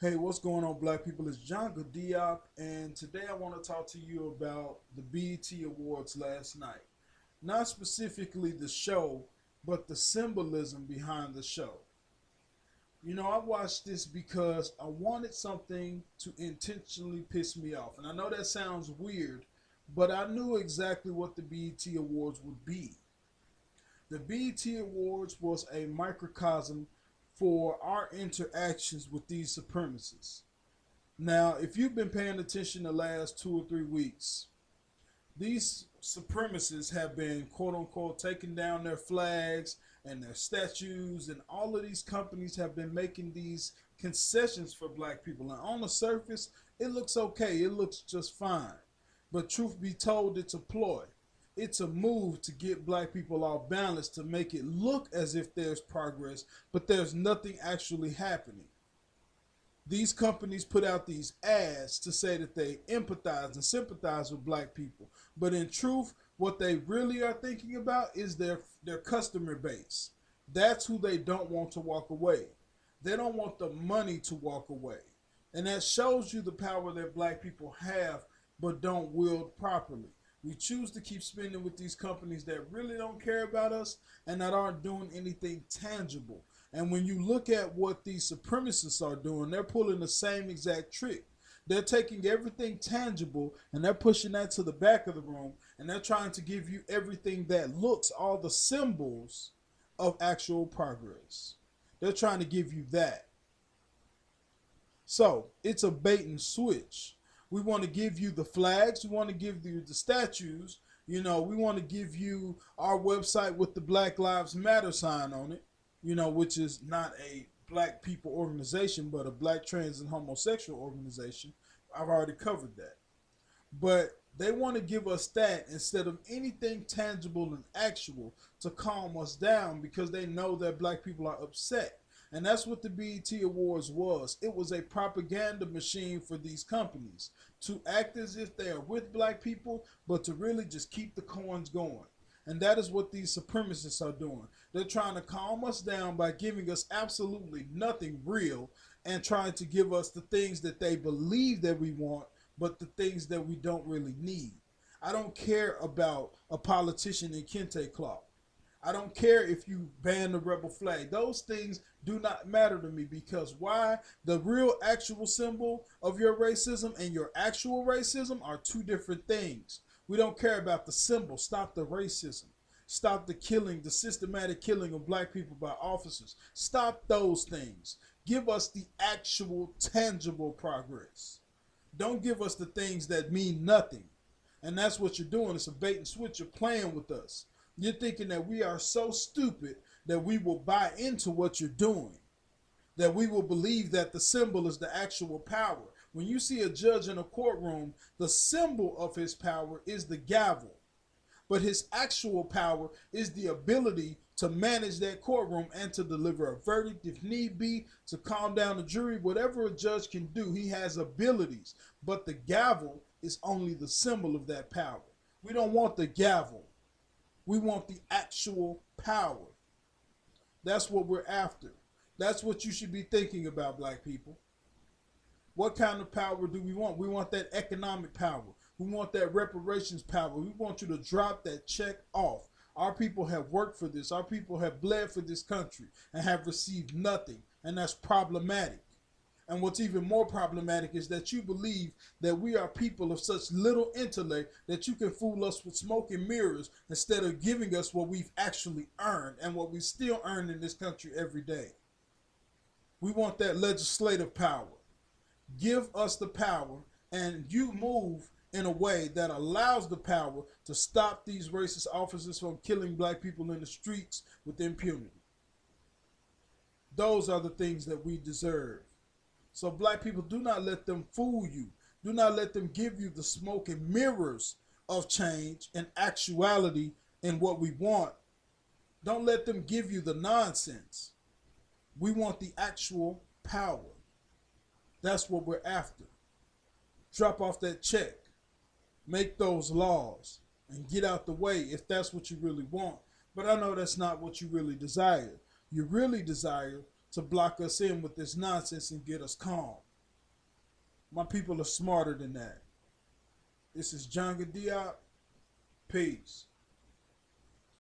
Hey, what's going on, black people? It's John Diop, and today I want to talk to you about the BET Awards last night. Not specifically the show, but the symbolism behind the show. I watched this because I wanted something to intentionally piss me off. And I know that sounds weird, but I knew exactly what the BET Awards would be. The BET Awards was a microcosm for our interactions with these supremacists. Now, if you've been paying attention the last 2 or 3 weeks, these supremacists have been quote unquote taking down their flags and their statues, and all of these companies have been making these concessions for black people. And on the surface, it looks okay, it looks just fine. But truth be told, it's a ploy. It's a move to get black people off balance to make it look as if there's progress, but there's nothing actually happening. These companies put out these ads to say that they empathize and sympathize with black people. But in truth, what they really are thinking about is their customer base. That's who they don't want to walk away. They don't want the money to walk away. And that shows you the power that black people have but don't wield properly. We choose to keep spending with these companies that really don't care about us and that aren't doing anything tangible. And when you look at what these supremacists are doing, they're pulling the same exact trick. They're taking everything tangible and they're pushing that to the back of the room, and they're trying to give you everything that looks, all the symbols of actual progress. They're trying to give you that. So it's a bait and switch. We want to give you the flags. We want to give you the statues. We want to give you our website with the Black Lives Matter sign on it, which is not a black people organization, but a black trans and homosexual organization. I've already covered that. But they want to give us that instead of anything tangible and actual to calm us down, because they know that black people are upset. And that's what the BET Awards was. It was a propaganda machine for these companies to act as if they are with black people, but to really just keep the coins going. And that is what these supremacists are doing. They're trying to calm us down by giving us absolutely nothing real and trying to give us the things that they believe that we want, but the things that we don't really need. I don't care about a politician in kente cloth. I don't care if you ban the rebel flag. Those things do not matter to me, because why? The real actual symbol of your racism and your actual racism are two different things. We don't care about the symbol. Stop the racism. Stop the killing, the systematic killing of black people by officers. Stop those things. Give us the actual tangible progress. Don't give us the things that mean nothing. And that's what you're doing. It's a bait and switch. You're playing with us. You're thinking that we are so stupid that we will buy into what you're doing, that we will believe that the symbol is the actual power. When you see a judge in a courtroom, the symbol of his power is the gavel, but his actual power is the ability to manage that courtroom and to deliver a verdict if need be, to calm down the jury. Whatever a judge can do, he has abilities, but the gavel is only the symbol of that power. We don't want the gavel. We want the actual power. That's what we're after. That's what you should be thinking about, black people. What kind of power do we want? We want that economic power. We want that reparations power. We want you to drop that check off. Our people have worked for this. Our people have bled for this country and have received nothing. And that's problematic. And what's even more problematic is that you believe that we are people of such little intellect that you can fool us with smoke and mirrors instead of giving us what we've actually earned and what we still earn in this country every day. We want that legislative power. Give us the power, and you move in a way that allows the power to stop these racist officers from killing black people in the streets with impunity. Those are the things that we deserve. So black people, do not let them fool you. Do not let them give you the smoke and mirrors of change and actuality in what we want. Don't let them give you the nonsense. We want the actual power. That's what we're after. Drop off that check. Make those laws and get out the way if that's what you really want. But I know that's not what you really desire. You really desire to block us in with this nonsense and get us calm. My people are smarter than that. This is John Diop. Peace.